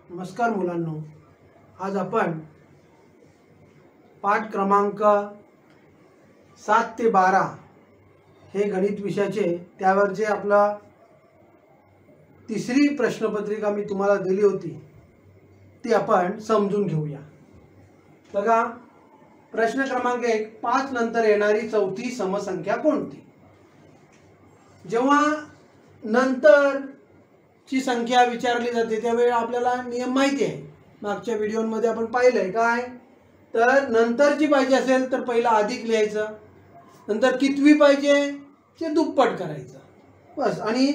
नमस्कार मुलांनो, आज आपण पाठ क्रमांक 7 ते 12 हे गणित विषयाचे त्यावर जे आपला तिसरी प्रश्नपत्रिका मी तुम्हाला दिली होती ती आपण समजून घेऊया। बघा, प्रश्न क्रमांक 1, 5 नंतर येणारी चौथी समसंख्या कोणती? जेव्हा नंतर ची संख्या विचारली जाते त्यावेळी आपल्याला नियम माहिती आहे, मागच्या व्हिडिओमध्ये आपण पाहिलंय काय, तर नंतरची पाहिजे असेल तर पहिला अधिक लिहायचं, नंतर कितवी पाहिजे ते दुप्पट करायचं बस, आणि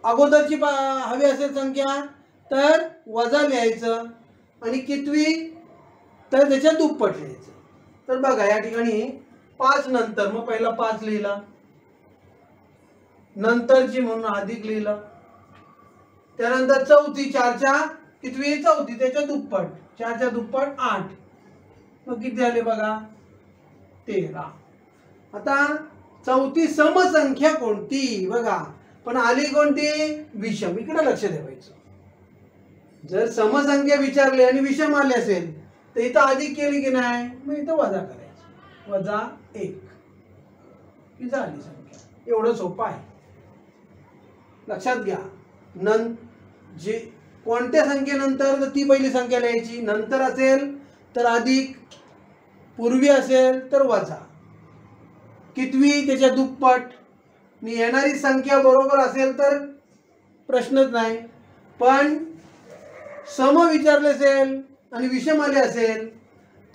अगोदरची हवी असेल संख्या तर वजा लिहायचं, आणि कितवी तर त्याच्या दुप्पट लिहायचं। तर बघा या ठिकाणी 5 नंतर, मग पहिला 5 लिहिला, नंतरची म्हणून अधिक लिहिला, त्यानंतर चौथी 4च्या कितवी चौथी त्याच्या दुप्पट, 4च्या दुप्पट 8, मग किती आले बघा 13। आता चौथी समसंख्या कोणती बघा, पण आली कोणती विषम। इकडे लक्ष द्यायचं, जर समसंख्या विचारली आणि विषम आले असेल तर इथं अधिक केली की नाही, मग इथं वजा करायचं, वजा 1 ही झाली संख्या। एवढं सोपं आहे, लक्षात घ्या। जे कोणत्या संख्येनंतर ती पहिली संख्या लिहायची, नंतर असेल तर अधिक, पूर्वी असेल तर वजा, कितवी त्याच्या दुप्पट, येणारी संख्या बरोबर असेल तर प्रश्नच नाही, पण सम विचारले असेल आणि विषम आले असेल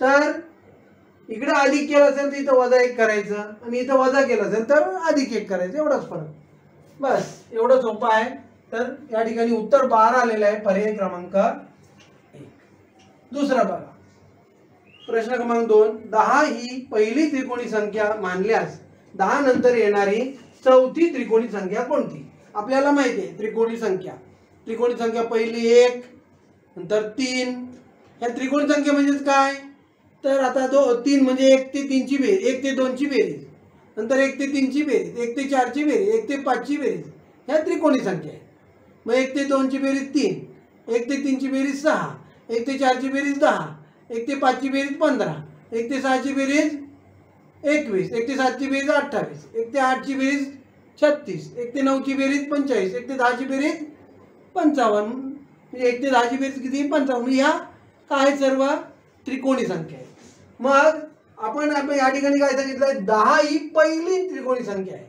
तर इकडे अधिक केलं असेल तर इथं वजा 1 करायचं, आणि इथं वजा केलं असेल तर अधिक 1 करायचं, एवढाच फरक, बस एवढं सोपं आहे। तर या ठिकाणी उत्तर 12 आलेलं आहे, पर्याय क्रमांक 1। दुसरा बघा, प्रश्न क्रमांक 2, 10 ही पहिली त्रिकोणी संख्या मानल्यास 10 नंतर येणारी चौथी त्रिकोणी संख्या कोणती? आपल्याला माहिती आहे त्रिकोणी संख्या पहिली 1, नंतर 3, ह्या त्रिकोणी संख्या म्हणजेच काय, तर आता 3 म्हणजे 1 ते 3 ची बेरीज, 1 ते 2 ची बेरीज, नंतर 1 ते 3 ची बेरीज, 1 ते 4 ची बेरीज, 1 ते 5 ची बेरीज, ह्या त्रिकोणी संख्या आहे। मग 1 ते 2 ची बेरीज 3, 1 ते 3 ची बेरीज 6, 1 ते 4 ची बेरीज 10, 1 ते 5 ची बेरीज 15, 1 ते 6 ची बेरीज 21, 1 ते 7 ची बेरीज 28, 1 ते 8 ची बेरीज 36, 1 ते 9 ची बेरीज 45, 1 ते 10 ची बेरीज 55, म्हणजे 1 ते 10 ची बेरीज किती 55, ह्या काय सर्व त्रिकोणी संख्या आहे। मग आपण या ठिकाणी काय सांगितलं, 10 ही पहिली त्रिकोणी संख्या आहे,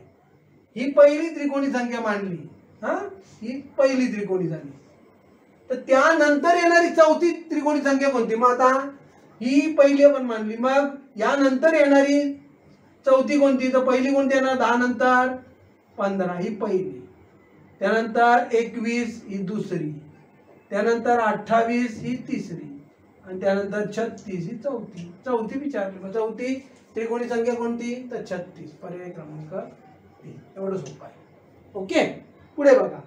ही पहिली त्रिकोणी संख्या मानली, ही पहिली त्रिकोणी झाली, तर त्यानंतर येणारी चौथी त्रिकोणी संख्या कोणती? मग आता ही पहिली आपण मानली, मग यानंतर येणारी चौथी कोणती, तर पहिली कोणती येणार, 10 नंतर 15 ही पहिली, त्यानंतर 21 ही दुसरी, त्यानंतर 28 ही तिसरी, आणि त्यानंतर 36 ही चौथी विचारली। मग चौथी त्रिकोणी संख्या कोणती, तर 36, पर्याय क्रमांक 3। एवढं सोपं आहे, ओके। पुढे बघा,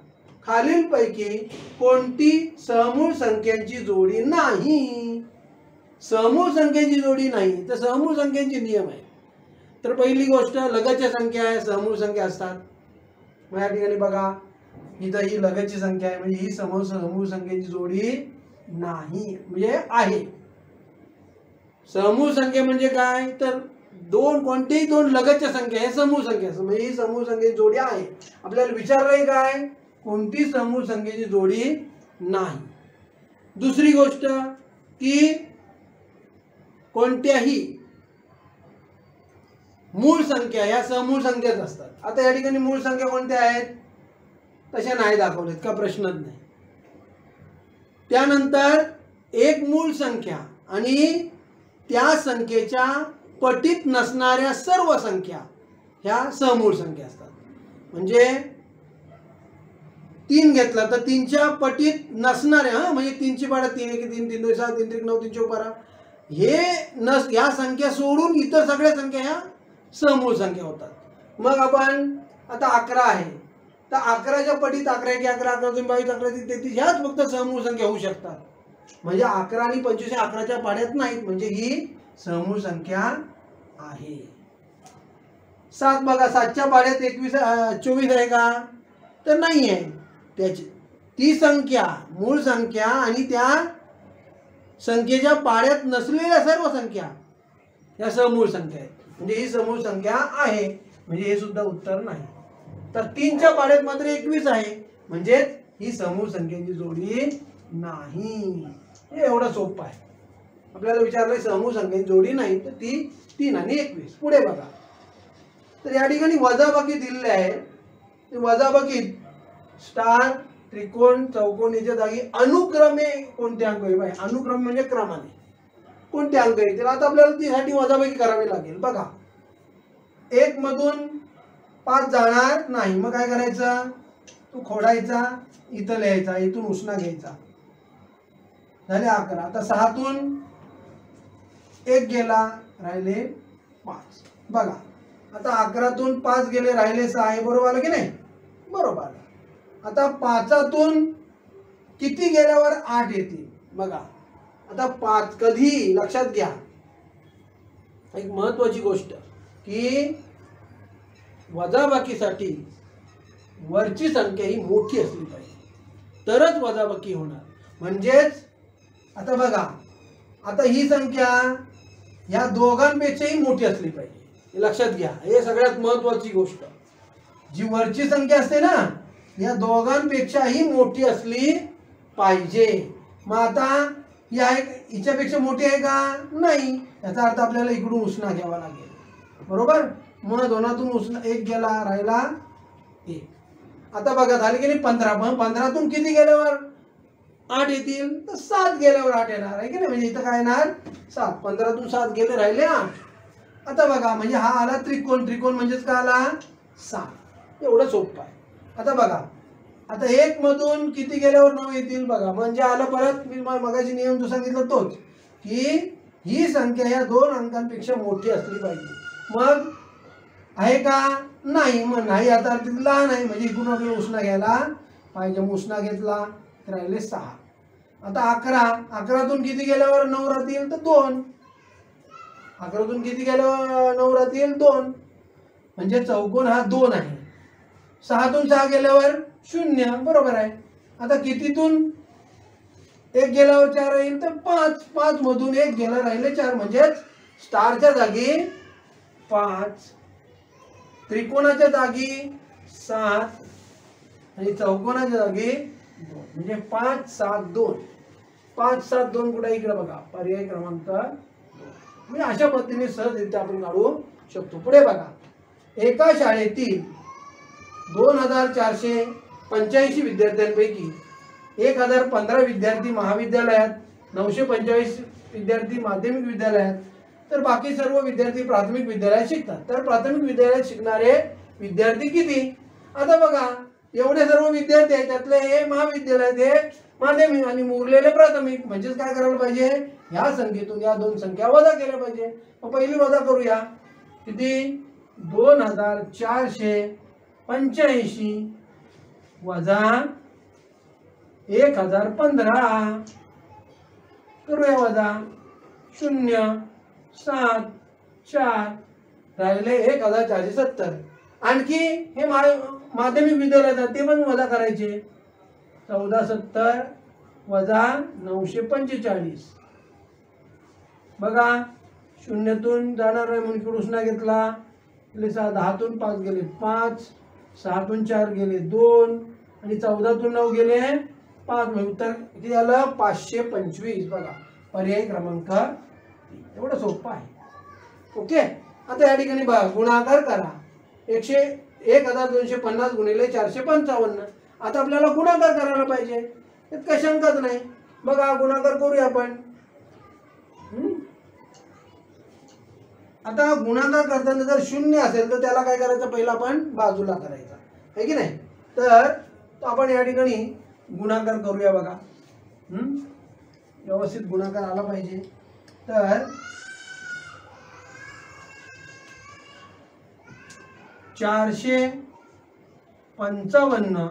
खालीलपैकी कोणती समूळ संख्यांची जोडी नाही? समूळ संख्यांची जोडी नाही, तर समूळ संख्यांचे नियम आहे। तर पहिली गोष्ट, लगतच्या संख्या आहे समूळ संख्या असतात। मग या ठिकाणी बघा, इथं ही लगतची संख्या आहे, म्हणजे ही समूळ संख्येची जोडी नाही, म्हणजे आहे। समूळ संख्या म्हणजे काय, तर कोणतेही दोन लगतच्या संख्या हे समूळ संख्या, म्हणजे ही समूळ संख्येची जोडी आहे। आपल्याला विचारलंय काय, कोणती समूळ संख्येची जोडी नाही। दुसरी गोष्ट की कोणत्याही मूळ संख्या या समूळ संख्याच असतात। आता या ठिकाणी मूळ संख्या कोणत्या आहेत, तशा नाही दाखवल्यात का, प्रश्नच नाही। त्यानंतर एक मूळ संख्या आणि त्या संख्येच्या पटीत नसणाऱ्या सर्व संख्या ह्या समूळ संख्या असतात। म्हणजे 3 घेतला तर 3च्या पटीत नसणाऱ्या, म्हणजे 3 ची पाड्या 3 1 3 3 2 6 3 3 9 3 4 12 हे या संख्या सोडून इतर सगळ्या संख्या ह्या समूळ संख्या होतात। मग आपण आता 11 आहे, तर 11च्या पटीत 11 1 11 11 2 22 11 3 33 ह्याच फक्त समूळ संख्या होऊ शकतात, म्हणजे 11 आणि 25 11च्या पाड्यात नाहीत, म्हणजे ही समूळ संख्या आहे। 7 बघा, 7च्या पाड्यात 24 आहे का, तर नाही आहे, त्याची ती संख्या मूळ संख्या आणि त्या संख्येच्या पाड्यात नसलेल्या सर्व संख्या या समूळ संख्या आहेत. म्हणजे ही समूळ संख्या आहे, म्हणजे हे सुद्धा उत्तर नाही. तर 3च्या पाड्यात मात्र 21 आहे, म्हणजे ही समूळ संख्येची जोडी नाही. हे एवढं सोपं आहे. आपल्याला विचारलंय समूळ संख्येची जोडी नाही, तर ती 3 आणि 21. पुढे बघा. तर या ठिकाणी वजाबाकी दिलेले आहे. वजाबाकीत स्टार, त्रिकोण, चौकोन याच्या जागी अनुक्रमे कोणते अंक येईल? अनुक्रम म्हणजे क्रमाने कोणते अंक येतील? आता आपल्याला त्यासाठी वजाबाकी करावी लागेल. बघा, 1 मधून 5 जाणार नाही, मग काय करायचं? तू खोडायचा, इथं लिहायचा, इथून उसना घ्यायचा, झाले 11. आता 6तून 1 गेला, राहिले 5. बघा, आता 11तून 5 गेले, राहिले 6 आहे. बरोबर आलं की नाही? बरोबर आलं. आता 5तून किती गेल्यावर 8 येतील? बघा, आता 5 कधी लक्षात घ्या एक महत्वाची गोष्ट की वजाबाकीसाठी वरची संख्या ही मोठी असली पाहिजे तरच वजाबाकी होणार. म्हणजेच आता बघा, आता ही संख्या या दोघांपेक्षाही मोठी असली पाहिजे, हे लक्षात घ्या. हे सगळ्यात महत्वाची गोष्ट. जी वरची संख्या असते ना, या दोघांपेक्षाही मोठी असली पाहिजे. मग आता हिच्यापेक्षा मोठी आहे का? नाही. याचा अर्थ आपल्याला इकडून उसना घ्यावा लागेल. बरोबर. मग 2तून उसना 1 गेला, राहिला 1. आता बघा, झाले की नाही 15. मग 15तून किती गेल्यावर 8 येतील? तर 7 गेल्यावर 8 येणार आहे की नाही? म्हणजे इथं काय येणार? 7. 15तून 7 गेले, राहिले 8. आता बघा, म्हणजे हा आला त्रिकोण. त्रिकोण म्हणजेच काय आला? 7. एवढं सोपं आहे. आता बघा, आता 1 मधून किती गेल्यावर 9 येतील? बघा, म्हणजे आलं परत मी मगाशी नियम जो सांगितला तोच, की ही संख्या या 2 अंकांपेक्षा मोठी असली पाहिजे. मग आहे का? नाही. मग नाही, आता लहान आहे, म्हणजे इकडून आपल्याला उसना घ्यायला पाहिजे. उसना घेतला, राहिले 6. आता 11. 11तून किती गेल्यावर 9 राहतील? तर 2. 11तून किती गेल्यावर 9 राहतील? 2. म्हणजे चौकोन हा 2 आहे. 6तून 6 गेल्यावर 0. बरोबर आहे. आता कितीतून 1 गेल्यावर 4 येईल? तर 5. 5 मधून 1 गेला, राहिले 4. म्हणजेच स्टारच्या जागी 5, त्रिकोणाच्या जागी 7 आणि चौकोनाच्या जागी 2. म्हणजे 5, 7, 2. 5, 7, 2 कुठे? इकडे बघा, पर्याय क्रमांक 2. म्हणजे अशा पद्धतीने सहजरित्या आपण काढू शकतो. पुढे बघा, एका शाळेतील 2485 विद्यार्थ्यांपैकी 1015 विद्यार्थी महाविद्यालयात, 945 विद्यार्थी माध्यमिक विद्यालयात, तर बाकी सर्व विद्यार्थी प्राथमिक विद्यालयात शिकतात. तर प्राथमिक विद्यालयात शिकणारे विद्यार्थी किती? आता बघा, एवढे सर्व विद्यार्थी आहेत, त्यातले हे महाविद्यालयात, हे माध्यमिक आणि उरलेले प्राथमिक. म्हणजेच काय करायला पाहिजे? ह्या संख्येतून या 2 संख्या वजा केल्या पाहिजे. मग पहिली वजा करूया. किती? 2485 वजा 1015. करूया वजा. 0, 7, 4, राहिले 1470. आणखी हे माध्यमिक विद्यालयात ते पण वजा करायचे. 1470 वजा 945. बघा, 0तून जाणार नाही म्हणून इकडे उसना घेतला, 10तून 5 गेले 5, 6तून 4 गेले 2 आणि 14तून 9 गेले 5. म्हणजे उत्तर किती आलं? 525. बघा, पर्याय क्रमांक 3. एवढं सोपं आहे. ओके. आता या ठिकाणी बघा, गुणाकार करा. 1250 गुणिले 455. आता आपल्याला गुणाकार करायला पाहिजे, काही शंकाच नाही. बघा, गुणाकार करूया आपण. आता गुणाकार करताना जर 0 असेल तर त्याला काय करायचं? पहिला आपण बाजूला करायचा, आहे की नाही? तर आपण या ठिकाणी गुणाकार करूया. बघा, व्यवस्थित गुणाकार आला पाहिजे. तर 455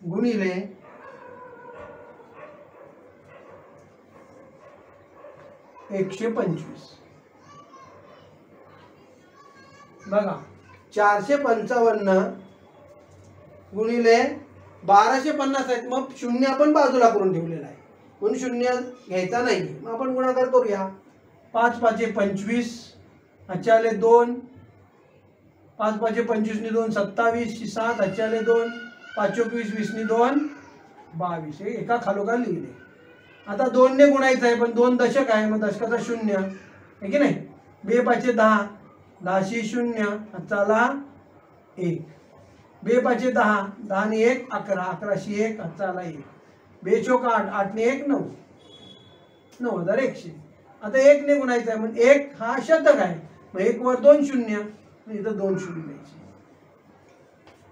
गुणिले 125. बघा, 455 गुणिले 1250 आहेत, मग शून्य आपण बाजूला करून ठेवलेला आहे म्हणून शून्य घ्यायचा नाही. मग आपण गुणाकार करूया. 5 5 25, हाच्याले 2, 5 5 25 ने 2 27, 7 हाच्याले 2, 5 21 20 ने 2 22. हे एका खालोखाल लिहिले. आता 2 ने गुणायचं आहे, पण 2 दशक आहे, मग दशकाचा शून्य आहे की नाही. 2 5 10, 10 0, हाताला 1. 2 5 10, 10 ने 1 11, 11 1, हाताला 1. 2 चौक 8, 8 ने 1 9, 9100. आता 1 ने गुणायचं आहे, मग 1 हा शतक आहे, मग 1 वर 2 शून्य, इथं 2 शून्य द्यायचे.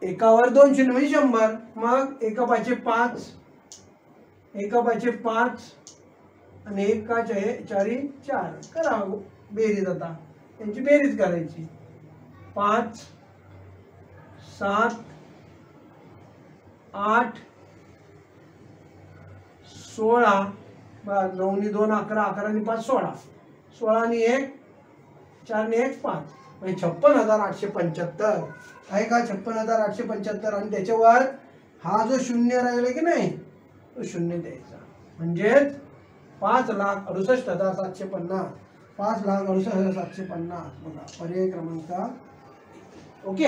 1 वर 2 शून्य म्हणजे 100. मग 1 5 5, 1 5 5 आणि 1 4 4 करा बेरीज. आता त्यांची बेरीज करायची. 5 7 8 16, 9 ने 2 11, 11 ने 5 16, 16 ने 1 4 ने 1 5, म्हणजे 56,875 आहे का. 56,875 आणि त्याच्यावर हा जो शून्य राहिला की नाही तो शून्य द्यायचा. म्हणजेच 5,68,750, 5,68,750 बघा पर्याय क्रमांक. ओके.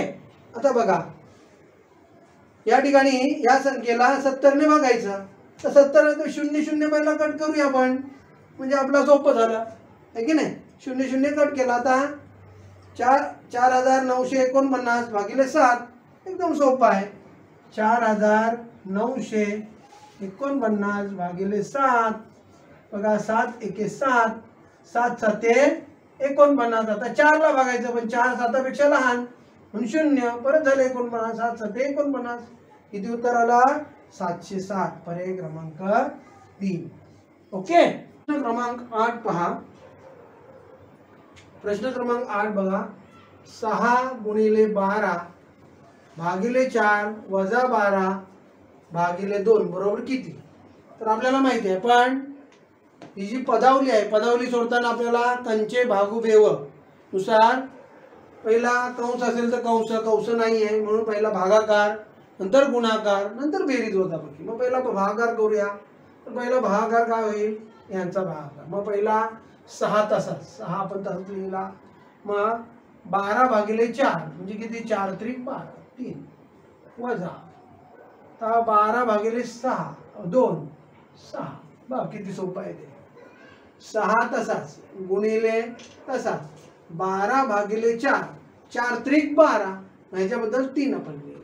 आता बघा या ठिकाणी या संख्येला 70 ने भागायचं, तर 70 शून्य शून्य पहिला कट करूया आपण, म्हणजे आपला सोपं झालं आहे की नाही. शून्य शून्य कट केला. आता 4,949 भागिले 7 एकदम सोपं आहे. 4,949 भागिले 7 बघा. 7 1 7, 7 7 49. आता 4 ला भागायचं, पण 4 7 पेक्षा लहान म्हणून शून्य. परत झाले 49, 7 7 49. किती उत्तर आला. 707. पर्याय क्रमांक 3. ओके. प्रश्न क्रमांक 8 पहा. प्रश्न क्रमांक 8 बघा. 6 गुणिले 12 भागिले 4 वजा 12 भागिले 2 बरोबर किती. तर आपल्याला माहिती आहे, पण ही जी पदावली आहे, पदावली सोडताना आपल्याला कंचे भागू बेव नुसार पहिला कंस असेल तर कंस, कंस नाही आहे म्हणून पहिला भागाकार, नंतर गुणाकार, नंतर बेरीज वजाबाकी. मग पहिला भागाकार करूया. तर पहिला भागाकार काय होईल, यांचा भागाकार. मग पहिला 6 तासात, 6 आपण तासात लिहिला. मग 12 भागिले 4 म्हणजे किती, 4 त्रिक 12, 3 वजा 12 भागिले 6 2 6. बघ किती सोपं आहे ते. 6 तासात गुणिले तासात 12 भागिले 4, 4 त्रिक 12, ह्याच्याबद्दल 3 आपण लिहिला.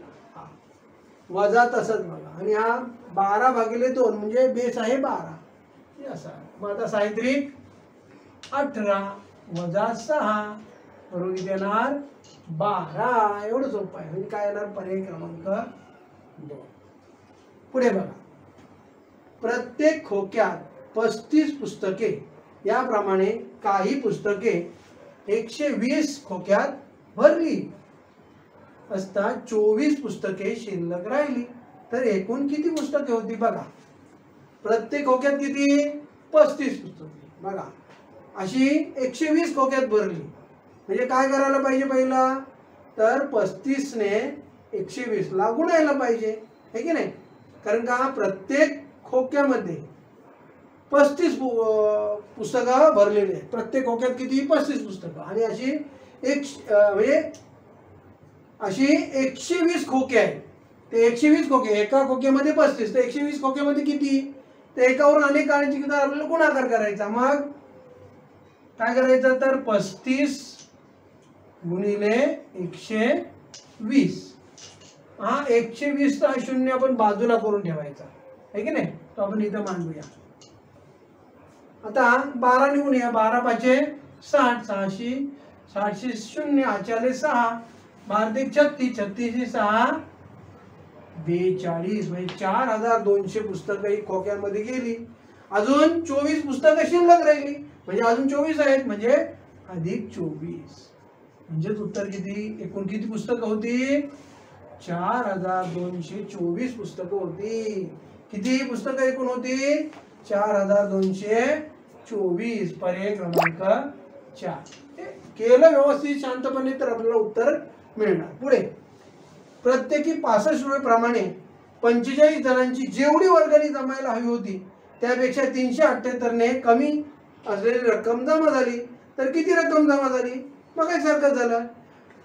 वजा तसंच बघा. आणि हा 12 भागिले 2 म्हणजे बेस आहे 12. असा. मग आता 6 त्रिक 18 वजा 6 बरोबर किती येणार, 12. एवढं सोपं आहे. म्हणजे काय येणार, पर्याय क्रमांक 2. पुढे बघा. प्रत्येक खोक्यात 35 पुस्तके, याप्रमाणे काही पुस्तके 120 खोक्यात भरली असता 24 पुस्तके शिल्लक राहिली, तर एकूण किती पुस्तके होती बघा. प्रत्येक खोक्यात किती, 35 पुस्तके. बघा अशी 120 खोक्यात भरली, म्हणजे काय करायला पाहिजे पहिला, तर 35 ने 120 ला गुणायला पाहिजे, है की नाही. कारण का प्रत्येक खोक्यामध्ये 35 पुस्तकं भरलेली आहेत. प्रत्येक खोक्यात किती, 35 पुस्तकं. आणि अशी म्हणजे अशी 120 खोके आहेत. ते 120 खोके, एका खोक्यामध्ये 35, तर 120 खोक्यामध्ये किती, तर एकावरून अनेक काढायची की आपल्याला गुणाकार करायचा. मग काय करायचं, तर 35 गुणिले 120. हा 120 चा शून्य आपण बाजूला करून ठेवायचा, है की नाही. तो आपण इथं मांडूया. आता 12 ने गुणूया. 12 5 60, 60 शून्य, आचाले 6, 12 36, 36 6 42. म्हणजे 4200 पुस्तकं ही खोक्यांमध्ये गेली. अजून 24 पुस्तकं शिल्लक राहिली, म्हणजे अजून 24 आहेत, म्हणजे अधिक 24. म्हणजे उत्तर किती, एकूण किती पुस्तकं होती, 4224 पुस्तकं होती. किती पुस्तकं एकूण होती, 4224. पर्याय क्रमांक 4. केलं व्यवस्थित शांतपणे तर आपल्याला उत्तर मिळणार. पुढे प्रत्येकी 65 रुपये प्रमाणे 45 जणांची जेवढी वर्गणी जमायला हवी होती त्यापेक्षा 378 ने कमी असलेली रक्कम जमा झाली. तर किती रक्कम जमा झाली? मग काय सारखं झालं.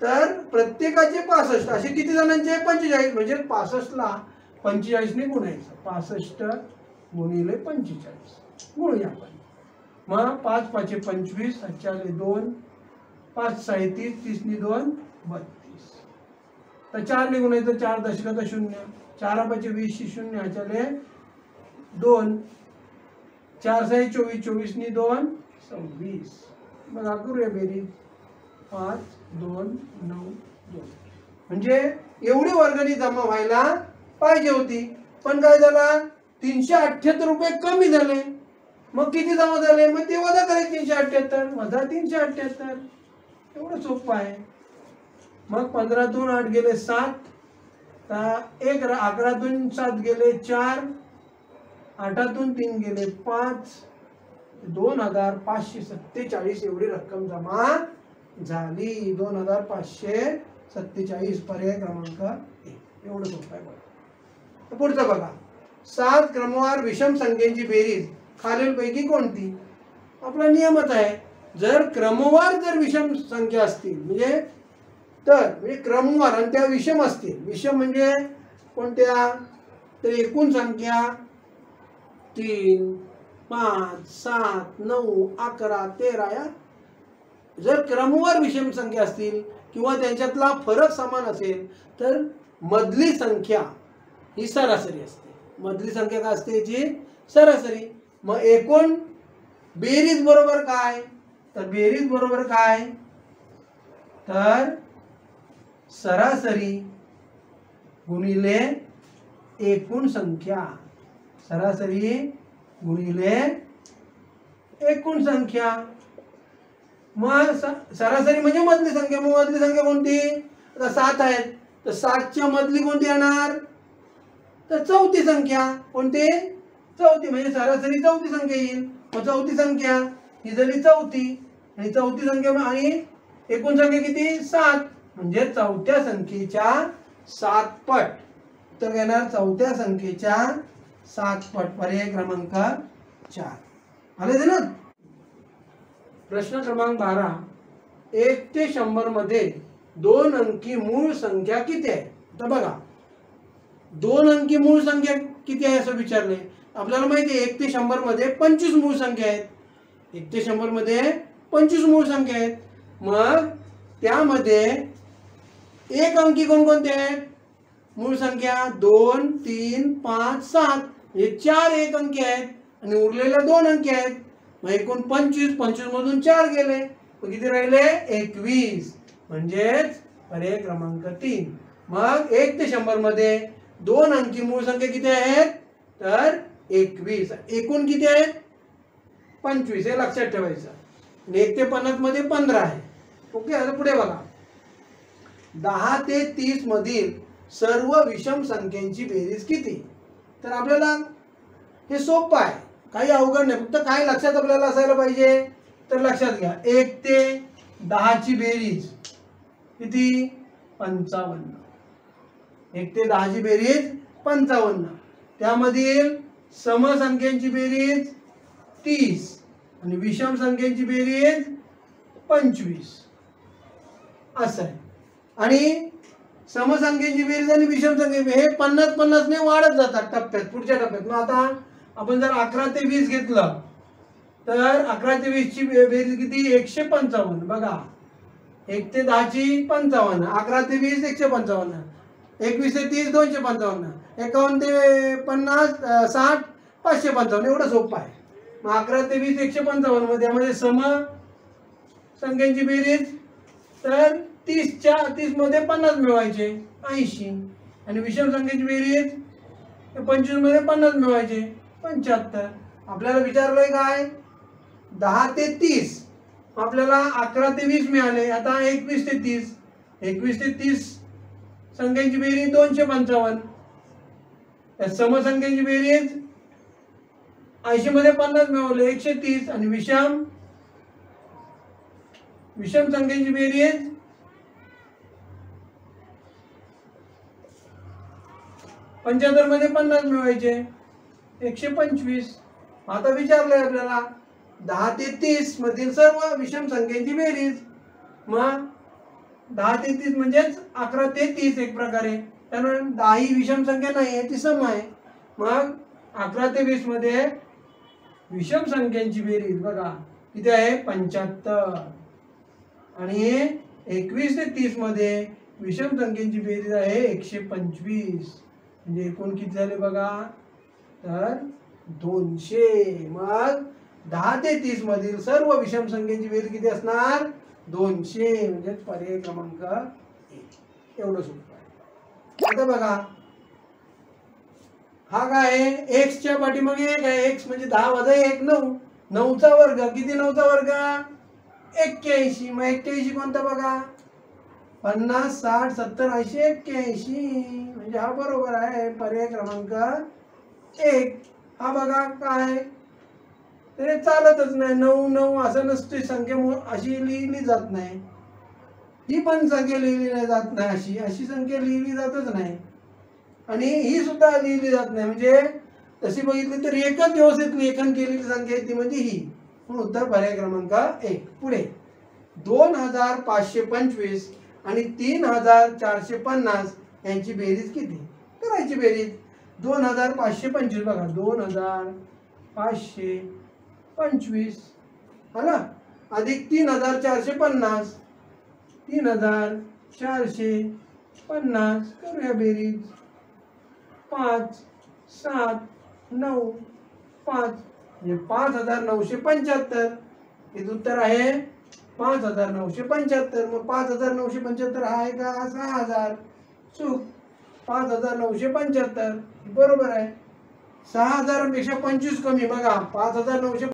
तर प्रत्येकाचे 65 असे किती जणांचे? 45. म्हणजे 65 ला 45 ने गुणायचं. 65 गुणिले 45 गुणूया आपण. मग 5 5 25, 4 2, 5 6 30, 30 2 32. तर 4 ने गुणायचं. 4 दशकाचा 0, 4 5 20 0 चले 2, 4 6 24, 24 2 26. बघा करूया बेरीज. 5 2 9 2. म्हणजे एवढी वर्गणी जमा व्हायला पाहिजे होती, पण काय झालं? 378 रुपये कमी झाले. मग किती जमा झाले? मग ते वजा करायचे. 378 वजा 378. एवढं सोपं आहे. मग 15 तून 8 गेले 7, 11 तून 7 गेले 4, 8 तून 3 गेले 5, 2547 एवढी रक्कम जमा झाली. 2547. पर्याय क्रमांक 1. एवढं सोपं आहे. बघा पुढचं बघा. 7 क्रमवार विषम संख्येची बेरीज खालीलपैकी कोणती? आपला नियमच आहे, जर क्रमवार जर विषम संख्या असतील म्हणजे क्रमवार आणि त्या विषम असतील. विषम म्हणजे कोणत्या? तर एकूण संख्या 3 5 7 9 11 13 या जर क्रमवार विषम संख्या असतील किंवा त्यांच्यातला फरक समान असेल तर मधली संख्या ही सरासरी असते. मधली संख्या काय असते? याची सरासरी. मग एकूण बेरीज बरोबर काय? तर बेरीज बरोबर काय? तर सरासरी गुणिले एकूण संख्या. सरासरी गुणिले एकूण संख्या. मग सरासरी म्हणजे मधली संख्या. मग मधली संख्या कोणती? आता 7 आहेत, तर 7च्या मधली कोणती येणार? तर चौथी संख्या. कोणती? चौथी. म्हणजे सरासरी चौथी संख्या येईल. मग चौथी संख्या ही झाली चौथी, आणि चौथी संख्या आणि एकूण संख्या किती? 7. म्हणजे चौथ्या संख्येच्या 7 पट. तर घेणार चौथ्या संख्येच्या 7 पट. पर्याय क्रमांक 4. आले ना? प्रश्न क्रमांक 12. 1 ते 100 मध्ये 2 अंकी मूळ संख्या किती आहे? तर बघा 2 अंकी मूळ संख्या किती आहे असं विचारले. आपल्याला माहिती आहे 1 ते 100 मध्ये 25 मूळ संख्या आहेत. 1 ते 100 मध्ये 25 मूळ संख्या आहेत. मग त्यामध्ये एक अंकी कोणकोणते आहेत? मूळ संख्या 2 3 5 7. हे 4 एक अंकी आहेत आणि उरलेल्या 2 अंकी आहेत. मग एकूण 25. 25 मधून 4 गेले, मग किती राहिले? 21. म्हणजेच पर्याय क्रमांक 3. मग 1 ते 100 मध्ये 2 अंकी मूळ संख्या किती आहेत? तर 21. एकूण किती आहेत? 25. हे लक्षात ठेवायचं. 1 ते 50 मध्ये 15 आहे. ओके. आता पुढे बघा. 10 ते 30 मधील सर्व विषम संख्यांची बेरीज किती? तर आपल्याला हे सोपं आहे, काही अवघड नाही. फक्त काय लक्षात आपल्याला असायला पाहिजे? तर लक्षात घ्या 1 ते 10 ची बेरीज किती? 55. 1 ते 10 ची बेरीज 55. त्यामधील समसंख्यांची बेरीज 30 आणि विषम संख्यांची बेरीज 25 असं आहे. आणि समसंख्यांची बेरीज आणि विषम संख्या हे 50-50 ने वाढत जातात टप्प्यात, पुढच्या टप्प्यात. मग आता आपण जर 11 ते 20 घेतलं तर 11 ते 20 ची बेरीज किती? 155. बघा 1 ते 10 ची 55, 11 ते 20 155, 21 ते 30 255, 51 ते 50 60 555. एवढं सोपं आहे. मग 11 ते 20 155 मध्ये यामध्ये सम संख्यांची बेरीज तर 30 मध्ये 50 मिळवायचे 80, आणि विषम संख्येची बेरीज 25 मध्ये 50 मिळवायचे 75. आपल्याला विचारलंय काय? 10 ते 30. आपल्याला 11 ते 20 मिळाले. आता 21 ते 30. 21 ते 30 संख्यांची बेरीज 255. त्या समसंख्यांची बेरीज 80 मध्ये 50 मिळवले 130, आणि विषम संख्यांची बेरीज 75 मध्ये 50 मिळवायचे 125. आता विचारलंय आपल्याला 10 ते 30 मधील सर्व विषम संख्यांची बेरीज. मग 10 ते 30 म्हणजेच 11 ते 30 एक प्रकारे, कारण 10 ही विषम संख्या नाही आहे, ती सम आहे. मग 11 ते 20 मध्ये विषम संख्यांची बेरीज बघा किती आहे 75, आणि 21 ते 30 मध्ये विषम संख्यांची बेरीज आहे 125. म्हणजे एकूण किती झाले बघा तर 200. मग 10 ते 30 मधील सर्व विषम संख्यांची बेरीज किती असणार 200. म्हणजे पर्याय क्रमांक 1. एवढं सोपं आहे. आता बघा हा काय आहे x च्या पाठीमागे 1 आहे. x म्हणजे 10 वजा 1 9. 9 चा वर्ग किती 9 चा वर्ग 81. मग 81 कोणता बघा 50 60 70 80 81. म्हणजे हा बरोबर आहे पर्याय क्रमांक 1. हा बघा काय ते चालतच नाही 9 9 असं नसते संख्या अशी लिहिली जात नाही. ही पण संख्या लिहिली नाही जात नाही, अशी संख्या लिहिली जातच नाही, आणि ही सुद्धा लिहिली जात नाही. म्हणजे तशी बघितली तर एकच व्यवस्थित लेखन केलेली संख्या ती म्हणजे ही. म्हणून उत्तर पर्याय क्रमांक 1. पुढे 2525 आणि 3450 यांची बेरीज किती करायची बेरीज. 2525 बघा 2525 हा ना, अधिक 3450 3450 करूया बेरीज. 5 7 9 5 म्हणजे 5975. हे उत्तर आहे 5975. मग 5975 हा आहे का 6000. चूक 5975 बरोबर आहे. 6000 पेक्षा 25 कमी बघा 5975